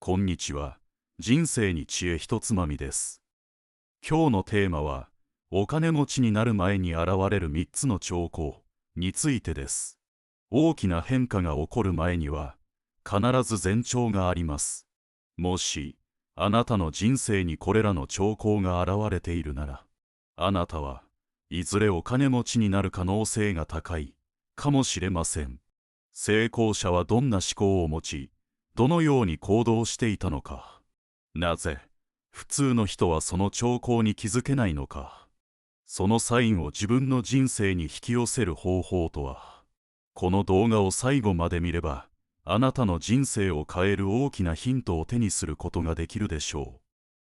こんにちは。人生に知恵ひとつまみです。今日のテーマは、お金持ちになる前に現れる3つの兆候についてです。大きな変化が起こる前には、必ず前兆があります。もし、あなたの人生にこれらの兆候が現れているなら、あなたはいずれお金持ちになる可能性が高いかもしれません。成功者はどんな思考を持ち、どのように行動していたのか。なぜ、普通の人はその兆候に気づけないのか。そのサインを自分の人生に引き寄せる方法とは。この動画を最後まで見れば、あなたの人生を変える大きなヒントを手にすることができるでしょ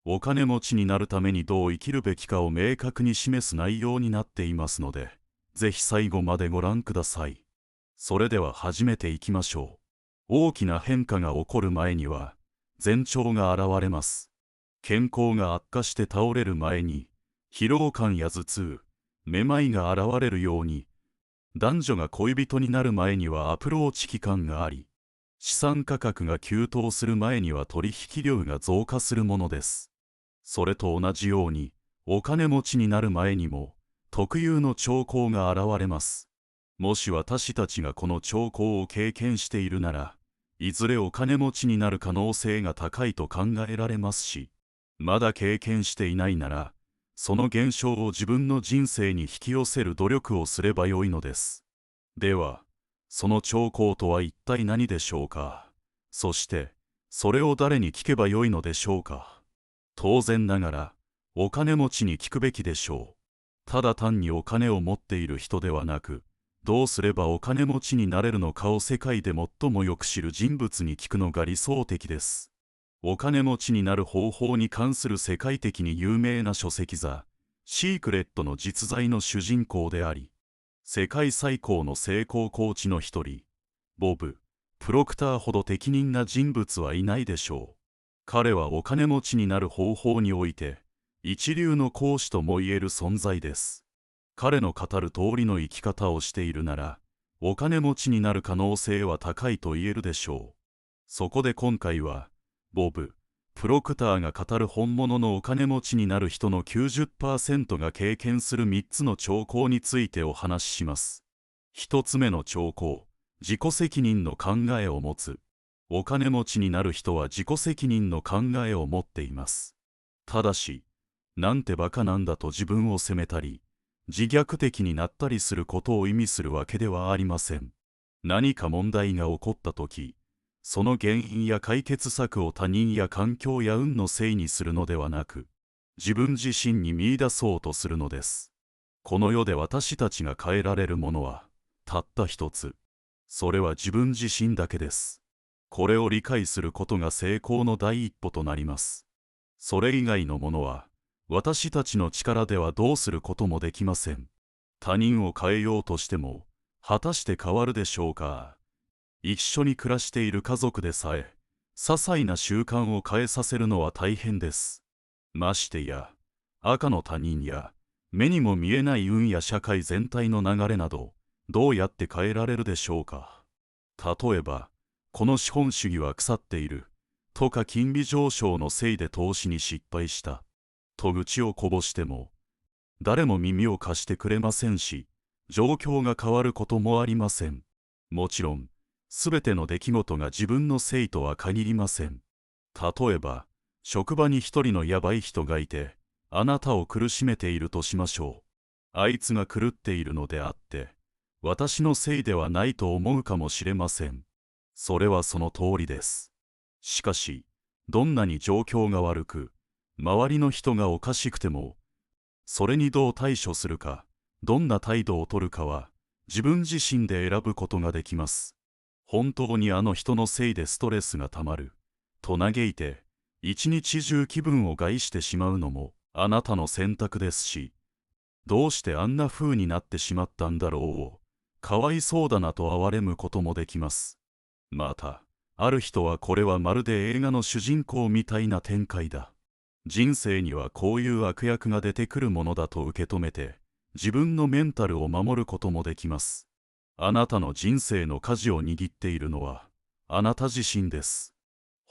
う。お金持ちになるためにどう生きるべきかを明確に示す内容になっていますので、ぜひ最後までご覧ください。それでは始めていきましょう。大きな変化が起こる前には、前兆が現れます。健康が悪化して倒れる前に、疲労感や頭痛、めまいが現れるように、男女が恋人になる前にはアプローチ期間があり、資産価格が急騰する前には取引量が増加するものです。それと同じように、お金持ちになる前にも、特有の兆候が現れます。もし私たちがこの兆候を経験しているなら、いずれお金持ちになる可能性が高いと考えられますし、まだ経験していないなら、その現象を自分の人生に引き寄せる努力をすればよいのです。では、その兆候とは一体何でしょうか。そして、それを誰に聞けばよいのでしょうか。当然ながら、お金持ちに聞くべきでしょう。ただ単にお金を持っている人ではなく、どうすればお金持ちになれるのかを世界で最もよく知る人物に聞くのが理想的です。お金持ちになる方法に関する世界的に有名な書籍ザ・シークレットの実在の主人公であり、世界最高の成功コーチの一人、ボブ・プロクターほど適任な人物はいないでしょう。彼はお金持ちになる方法において、一流の講師ともいえる存在です。彼の語る通りの生き方をしているなら、お金持ちになる可能性は高いと言えるでしょう。そこで今回は、ボブ・プロクターが語る本物のお金持ちになる人の 90% が経験する3つの兆候についてお話しします。1つ目の兆候、自己責任の考えを持つ。お金持ちになる人は自己責任の考えを持っています。ただし、なんてバカなんだと自分を責めたり、自虐的になったりすることを意味するわけではありません。何か問題が起こったとき、その原因や解決策を他人や環境や運のせいにするのではなく、自分自身に見出そうとするのです。この世で私たちが変えられるものは、たった一つ。それは自分自身だけです。これを理解することが成功の第一歩となります。それ以外のものは、私たちの力ではどうすることもできません。他人を変えようとしても、果たして変わるでしょうか。一緒に暮らしている家族でさえ、些細な習慣を変えさせるのは大変です。ましてや、赤の他人や、目にも見えない運や社会全体の流れなど、どうやって変えられるでしょうか。例えば、この資本主義は腐っている、とか金利上昇のせいで投資に失敗した。と愚痴をこぼしても、誰も耳を貸してくれませんし、状況が変わることもありません。もちろん、すべての出来事が自分のせいとは限りません。例えば、職場に一人のやばい人がいて、あなたを苦しめているとしましょう。あいつが狂っているのであって、私のせいではないと思うかもしれません。それはその通りです。しかし、どんなに状況が悪く、周りの人がおかしくても、それにどう対処するか、どんな態度を取るかは、自分自身で選ぶことができます。本当にあの人のせいでストレスがたまる、と嘆いて、一日中気分を害してしまうのも、あなたの選択ですし、どうしてあんな風になってしまったんだろうを、かわいそうだなと憐れむこともできます。また、ある人はこれはまるで映画の主人公みたいな展開だ。人生にはこういう悪役が出てくるものだと受け止めて、自分のメンタルを守ることもできます。あなたの人生の舵を握っているのは、あなた自身です。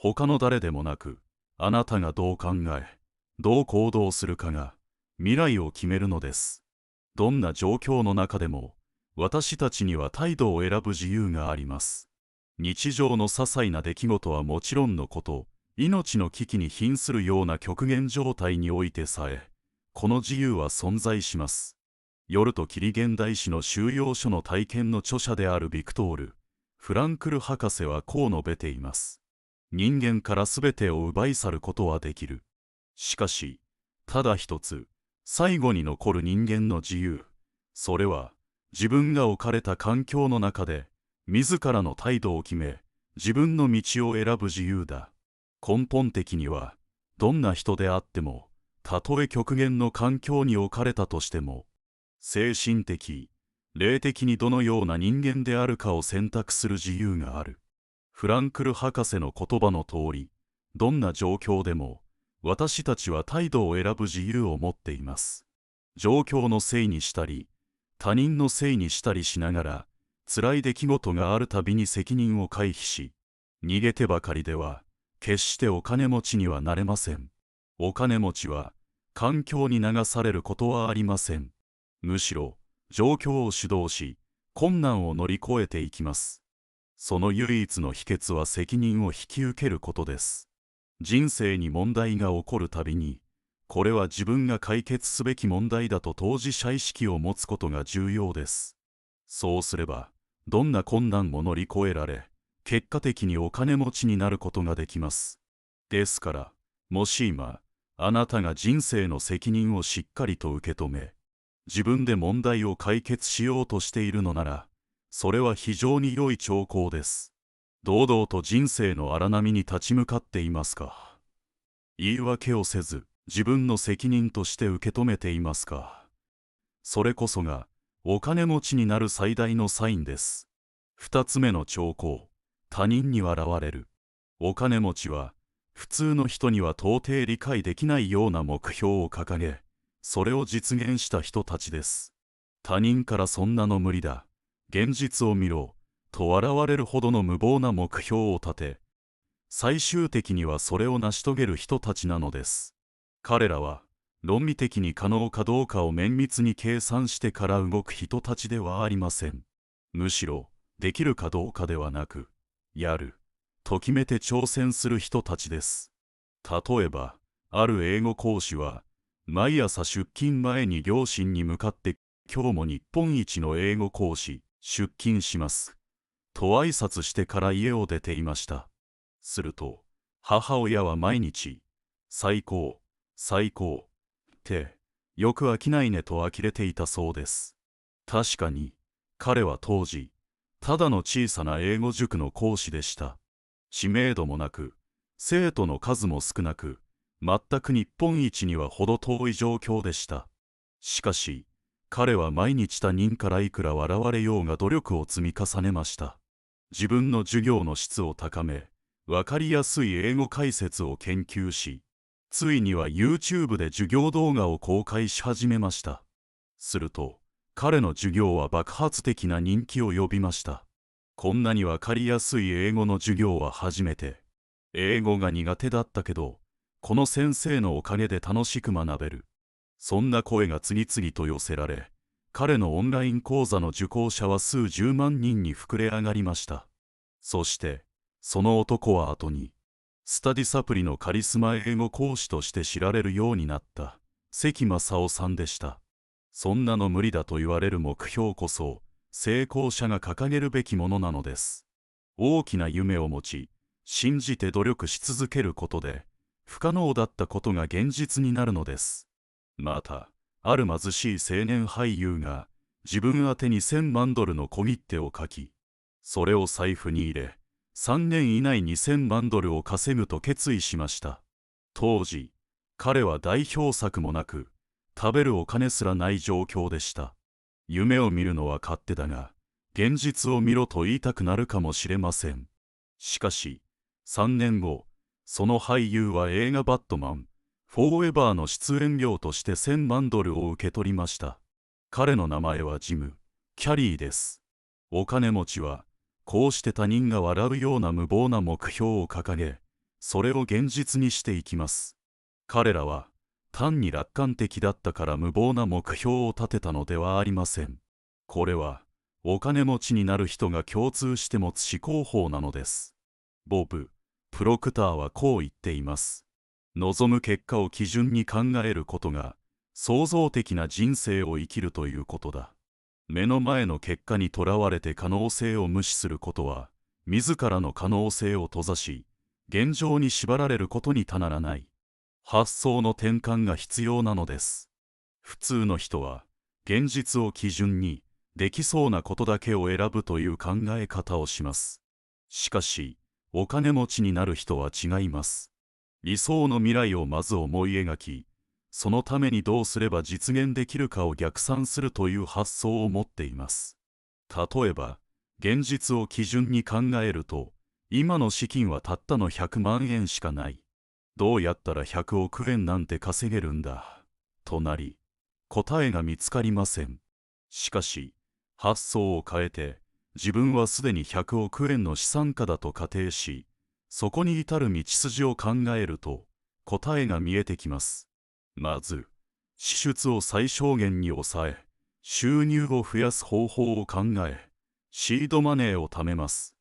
他の誰でもなく、あなたがどう考え、どう行動するかが未来を決めるのです。どんな状況の中でも、私たちには態度を選ぶ自由があります。日常の些細な出来事はもちろんのこと、命の危機に瀕するような極限状態においてさえ、この自由は存在します。夜と霧現代史の収容所の体験の著者であるビクトール・フランクル博士はこう述べています。人間からすべてを奪い去ることはできる。しかし、ただ一つ、最後に残る人間の自由、それは、自分が置かれた環境の中で、自らの態度を決め、自分の道を選ぶ自由だ。根本的には、どんな人であっても、たとえ極限の環境に置かれたとしても、精神的、霊的にどのような人間であるかを選択する自由がある。フランクル博士の言葉の通り、どんな状況でも、私たちは態度を選ぶ自由を持っています。状況のせいにしたり、他人のせいにしたりしながら、辛い出来事があるたびに責任を回避し、逃げてばかりでは、決してお金持ちにはなれません。お金持ちは、環境に流されることはありません。むしろ、状況を主導し、困難を乗り越えていきます。その唯一の秘訣は責任を引き受けることです。人生に問題が起こるたびに、これは自分が解決すべき問題だと当事者意識を持つことが重要です。そうすれば、どんな困難も乗り越えられ、結果的にお金持ちになることができます。ですから、もし今、あなたが人生の責任をしっかりと受け止め、自分で問題を解決しようとしているのなら、それは非常に良い兆候です。堂々と人生の荒波に立ち向かっていますか？言い訳をせず、自分の責任として受け止めていますか？それこそが、お金持ちになる最大のサインです。二つ目の兆候、他人に笑われる。お金持ちは、普通の人には到底理解できないような目標を掲げ、それを実現した人たちです。他人からそんなの無理だ、現実を見ろ、と笑われるほどの無謀な目標を立て、最終的にはそれを成し遂げる人たちなのです。彼らは、論理的に可能かどうかを綿密に計算してから動く人たちではありません。むしろ、できるかどうかではなく、やる、と決めて挑戦する人たちです。例えば、ある英語講師は、毎朝出勤前に両親に向かって、今日も日本一の英語講師、出勤します。と挨拶してから家を出ていました。すると、母親は毎日、最高、最高、って、よく飽きないねと呆れていたそうです。確かに、彼は当時、ただの小さな英語塾の講師でした。知名度もなく、生徒の数も少なく、全く日本一には程遠い状況でした。しかし、彼は毎日他人からいくら笑われようが努力を積み重ねました。自分の授業の質を高め、わかりやすい英語解説を研究し、ついには YouTube で授業動画を公開し始めました。すると、彼の授業は爆発的な人気を呼びました。こんなにわかりやすい英語の授業は初めて。英語が苦手だったけど、この先生のおかげで楽しく学べる。そんな声が次々と寄せられ、彼のオンライン講座の受講者は数十万人に膨れ上がりました。そして、その男は後に、スタディサプリのカリスマ英語講師として知られるようになった関正夫さんでした。そんなの無理だと言われる目標こそ成功者が掲げるべきものなのです。大きな夢を持ち、信じて努力し続けることで不可能だったことが現実になるのです。また、ある貧しい青年俳優が自分宛てに1000万ドルの小切手を書き、それを財布に入れ、3年以内に1000万ドルを稼ぐと決意しました。当時、彼は代表作もなく、食べるお金すらない状況でした。夢を見るのは勝手だが、現実を見ろと言いたくなるかもしれません。しかし、3年後、その俳優は映画バットマン、フォーエバーの出演料として1000万ドルを受け取りました。彼の名前はジム・キャリーです。お金持ちは、こうして他人が笑うような無謀な目標を掲げ、それを現実にしていきます。彼らは単に楽観的だったから無謀な目標を立てたのではありません。これはお金持ちになる人が共通して持つ思考法なのです。ボブ・プロクターはこう言っています。望む結果を基準に考えることが創造的な人生を生きるということだ。目の前の結果にとらわれて可能性を無視することは、自らの可能性を閉ざし、現状に縛られることにたならない。発想の転換が必要なのです。普通の人は、現実を基準に、できそうなことだけを選ぶという考え方をします。しかし、お金持ちになる人は違います。理想の未来をまず思い描き、そのためにどうすれば実現できるかを逆算するという発想を持っています。例えば、現実を基準に考えると、今の資金はたったの100万円しかない。どうやったら100億円なんて稼げるんだ。となり、答えが見つかりません。しかし、発想を変えて、自分はすでに100億円の資産家だと仮定し、そこに至る道筋を考えると、答えが見えてきます。まず、支出を最小限に抑え、収入を増やす方法を考え、シードマネーを貯めます。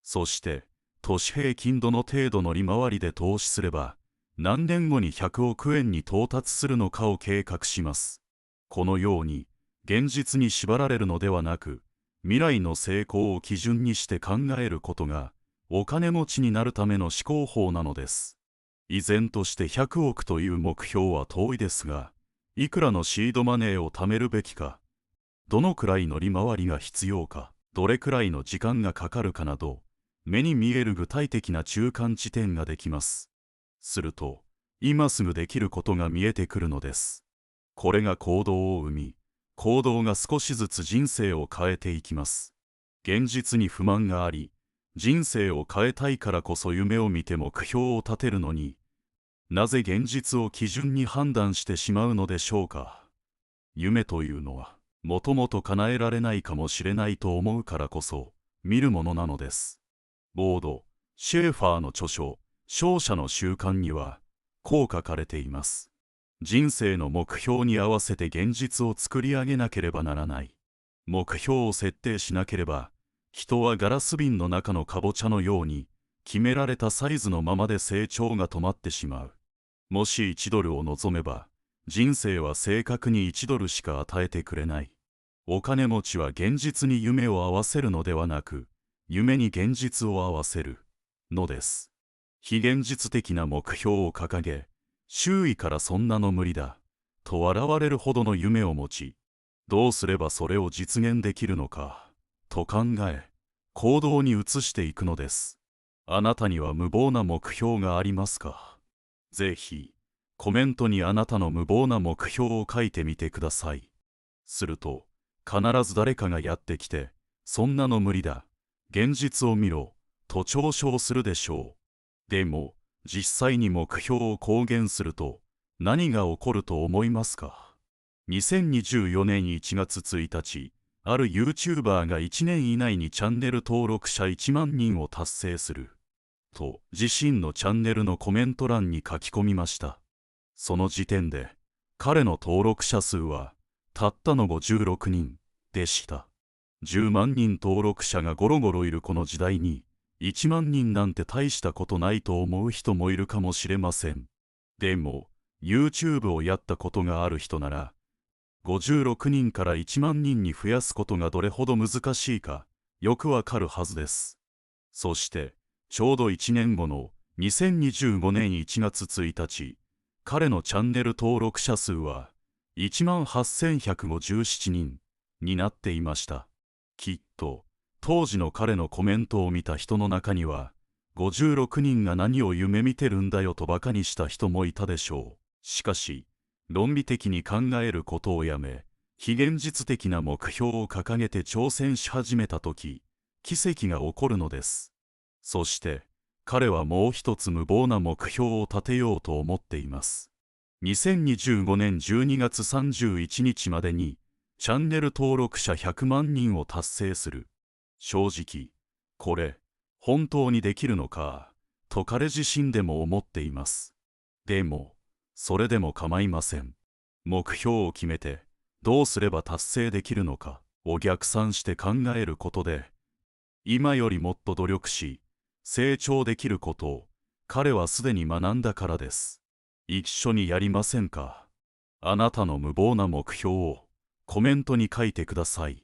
そして、年平均どの程度の利回りで投資すれば、何年後に100億円に到達するのかを計画します。このように、現実に縛られるのではなく、未来の成功を基準にして考えることが、お金持ちになるための思考法なのです。依然として100億という目標は遠いですが、いくらのシードマネーを貯めるべきか、どのくらいの利回りが必要か、どれくらいの時間がかかるかなど、目に見える具体的な中間地点ができます。すると、今すぐできることが見えてくるのです。これが行動を生み、行動が少しずつ人生を変えていきます。現実に不満があり、人生を変えたいからこそ夢を見て目標を立てるのに、なぜ現実を基準に判断してしまうのでしょうか。夢というのは、もともと叶えられないかもしれないと思うからこそ、見るものなのです。ボード・シェーファーの著書、勝者の習慣には、こう書かれています。人生の目標に合わせて現実を作り上げなければならない。目標を設定しなければ、人はガラス瓶の中のかぼちゃのように、決められたサイズのままで成長が止まってしまう。もし1ドルを望めば、人生は正確に1ドルしか与えてくれない。お金持ちは現実に夢を合わせるのではなく、夢に現実を合わせるのです。非現実的な目標を掲げ、周囲からそんなの無理だ、と笑われるほどの夢を持ち、どうすればそれを実現できるのか。と考え、行動に移していくのです。あなたには無謀な目標がありますか？ぜひ、コメントにあなたの無謀な目標を書いてみてください。すると、必ず誰かがやってきて、そんなの無理だ、現実を見ろ、と嘲笑するでしょう。でも、実際に目標を公言すると、何が起こると思いますか？2024年1月1日、ある YouTuber が1年以内にチャンネル登録者1万人を達成する。と、自身のチャンネルのコメント欄に書き込みました。その時点で、彼の登録者数は、たったの56人でした。10万人登録者がゴロゴロいるこの時代に、1万人なんて大したことないと思う人もいるかもしれません。でも、YouTube をやったことがある人なら、56人から1万人に増やすことがどれほど難しいか、よくわかるはずです。そして、ちょうど1年後の2025年1月1日、彼のチャンネル登録者数は 18,157 人になっていました。きっと、当時の彼のコメントを見た人の中には、56人が何を夢見てるんだよとバカにした人もいたでしょう。しかし、論理的に考えることをやめ、非現実的な目標を掲げて挑戦し始めたとき、奇跡が起こるのです。そして、彼はもう一つ無謀な目標を立てようと思っています。2025年12月31日までに、チャンネル登録者100万人を達成する。正直、これ、本当にできるのか、と彼自身でも思っています。でも、それでも構いません。目標を決めて、どうすれば達成できるのかを逆算して考えることで、今よりもっと努力し、成長できることを彼はすでに学んだからです。一緒にやりませんか？あなたの無謀な目標をコメントに書いてください。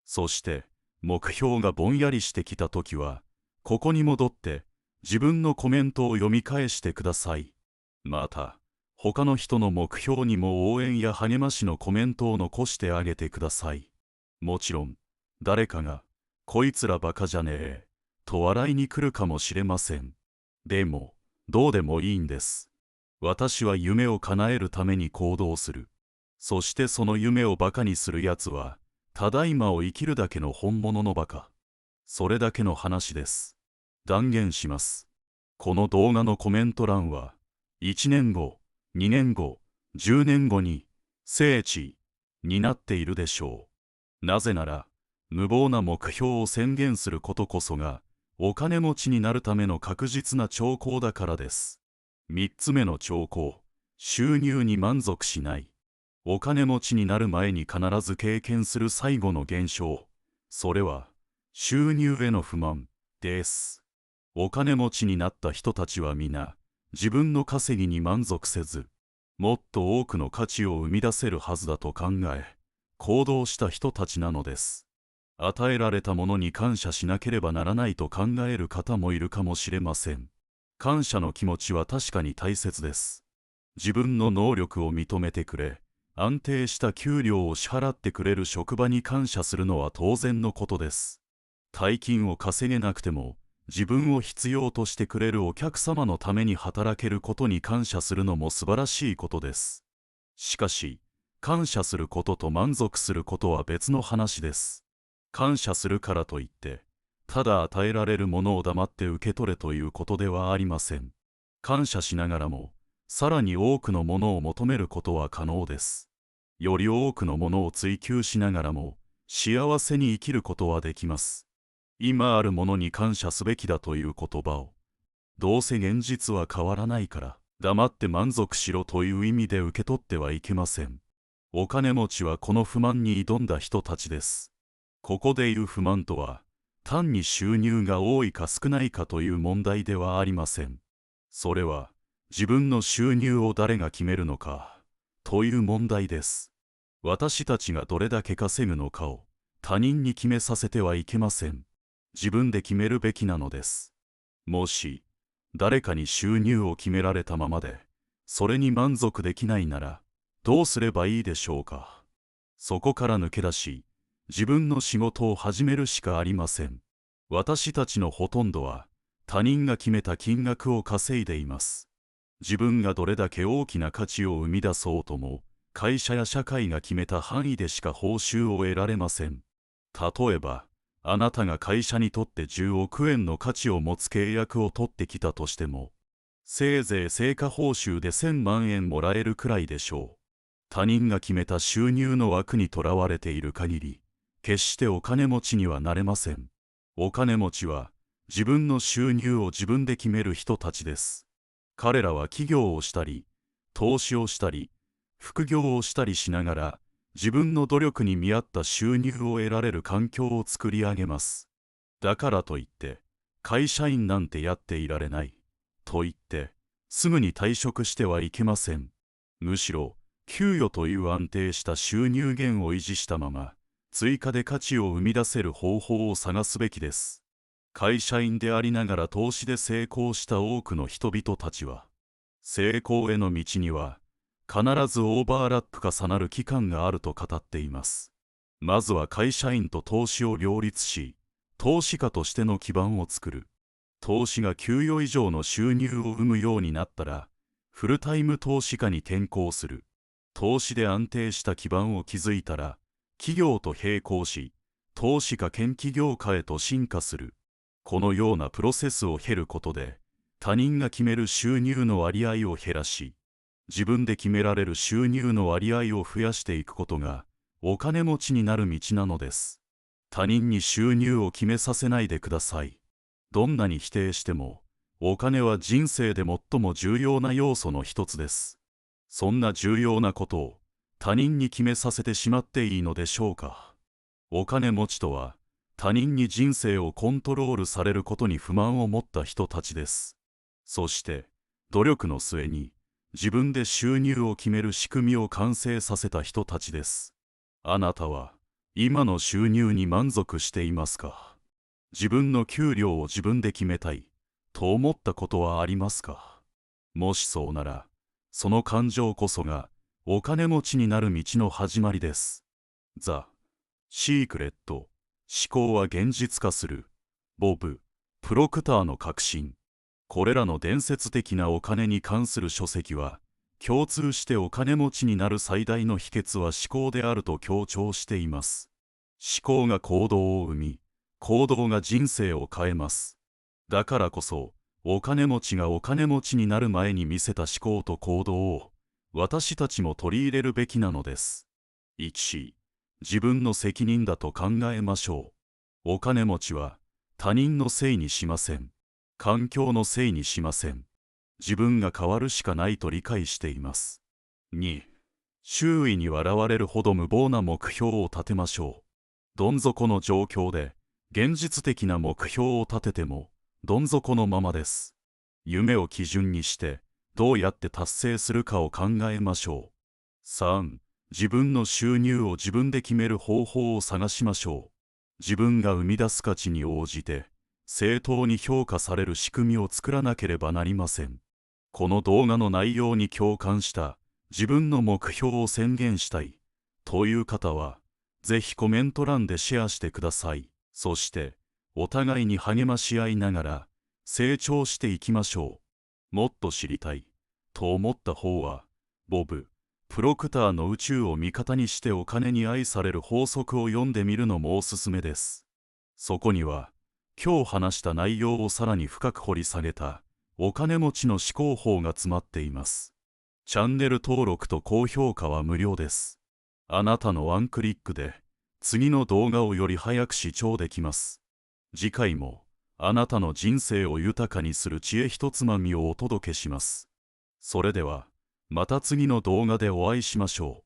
そして、目標がぼんやりしてきたときは、ここに戻って自分のコメントを読み返してください。また、他の人の目標にも応援や励ましのコメントを残してあげてください。もちろん、誰かが、こいつらバカじゃねえ、と笑いに来るかもしれません。でも、どうでもいいんです。私は夢を叶えるために行動する。そしてその夢をバカにするやつは、ただいまを生きるだけの本物のバカ。それだけの話です。断言します。この動画のコメント欄は、1年後、2年後、10年後に、聖地になっているでしょう。なぜなら、無謀な目標を宣言することこそが、お金持ちになるための確実な兆候だからです。3つ目の兆候、収入に満足しない。お金持ちになる前に必ず経験する最後の現象、それは、収入への不満です。お金持ちになった人たちは皆、自分の稼ぎに満足せず、もっと多くの価値を生み出せるはずだと考え、行動した人たちなのです。与えられたものに感謝しなければならないと考える方もいるかもしれません。感謝の気持ちは確かに大切です。自分の能力を認めてくれ、安定した給料を支払ってくれる職場に感謝するのは当然のことです。大金を稼げなくても、自分を必要としてくれるお客様のために働けることに感謝するのも素晴らしいことです。しかし、感謝することと満足することは別の話です。感謝するからといって、ただ与えられるものを黙って受け取れということではありません。感謝しながらも、さらに多くのものを求めることは可能です。より多くのものを追求しながらも、幸せに生きることはできます。今あるものに感謝すべきだという言葉を、どうせ現実は変わらないから、黙って満足しろという意味で受け取ってはいけません。お金持ちはこの不満に挑んだ人たちです。ここでいう不満とは、単に収入が多いか少ないかという問題ではありません。それは、自分の収入を誰が決めるのか、という問題です。私たちがどれだけ稼ぐのかを、他人に決めさせてはいけません。自分で決めるべきなのです。もし、誰かに収入を決められたままで、それに満足できないなら、どうすればいいでしょうか。そこから抜け出し、自分の仕事を始めるしかありません。私たちのほとんどは、他人が決めた金額を稼いでいます。自分がどれだけ大きな価値を生み出そうとも、会社や社会が決めた範囲でしか報酬を得られません。例えば、あなたが会社にとって10億円の価値を持つ契約を取ってきたとしても、せいぜい成果報酬で1000万円もらえるくらいでしょう。他人が決めた収入の枠にとらわれている限り、決してお金持ちにはなれません。お金持ちは、自分の収入を自分で決める人たちです。彼らは起業をしたり、投資をしたり、副業をしたりしながら、自分の努力に見合った収入を得られる環境を作り上げます。だからといって、会社員なんてやっていられない、と言って、すぐに退職してはいけません。むしろ、給与という安定した収入源を維持したまま、追加で価値を生み出せる方法を探すべきです。会社員でありながら投資で成功した多くの人々たちは、成功への道には、必ずオーバーラップ重なる期間があると語っています。まずは会社員と投資を両立し、投資家としての基盤を作る。投資が給与以上の収入を生むようになったら、フルタイム投資家に転向する。投資で安定した基盤を築いたら、企業と並行し、投資家兼起業家へと進化する。このようなプロセスを経ることで、他人が決める収入の割合を減らし、自分で決められる収入の割合を増やしていくことが、お金持ちになる道なのです。他人に収入を決めさせないでください。どんなに否定しても、お金は人生で最も重要な要素の一つです。そんな重要なことを他人に決めさせてしまっていいのでしょうか。お金持ちとは、他人に人生をコントロールされることに不満を持った人たちです。そして、努力の末に自分で収入を決める仕組みを完成させた人たちです。あなたは今の収入に満足していますか？自分の給料を自分で決めたいと思ったことはありますか？もしそうなら、その感情こそがお金持ちになる道の始まりです。ザ・シークレット、思考は現実化する、ボブ・プロクターの革新。これらの伝説的なお金に関する書籍は、共通してお金持ちになる最大の秘訣は思考であると強調しています。思考が行動を生み、行動が人生を変えます。だからこそ、お金持ちがお金持ちになる前に見せた思考と行動を、私たちも取り入れるべきなのです。1、自分の責任だと考えましょう。お金持ちは他人のせいにしません。環境のせいにしません。自分が変わるしかないと理解しています。2、周囲に笑われるほど無謀な目標を立てましょう。どん底の状況で現実的な目標を立ててもどん底のままです。夢を基準にしてどうやって達成するかを考えましょう。3、自分の収入を自分で決める方法を探しましょう。自分が生み出す価値に応じて正当に評価される仕組みを作らなければなりません。この動画の内容に共感した自分の目標を宣言したいという方は、ぜひコメント欄でシェアしてください。そして、お互いに励まし合いながら成長していきましょう。もっと知りたいと思った方は、ボブ・プロクターの宇宙を味方にしてお金に愛される法則を読んでみるのもおすすめです。そこには、今日話した内容をさらに深く掘り下げたお金持ちの思考法が詰まっています。チャンネル登録と高評価は無料です。あなたのワンクリックで次の動画をより早く視聴できます。次回もあなたの人生を豊かにする知恵ひとつまみをお届けします。それではまた次の動画でお会いしましょう。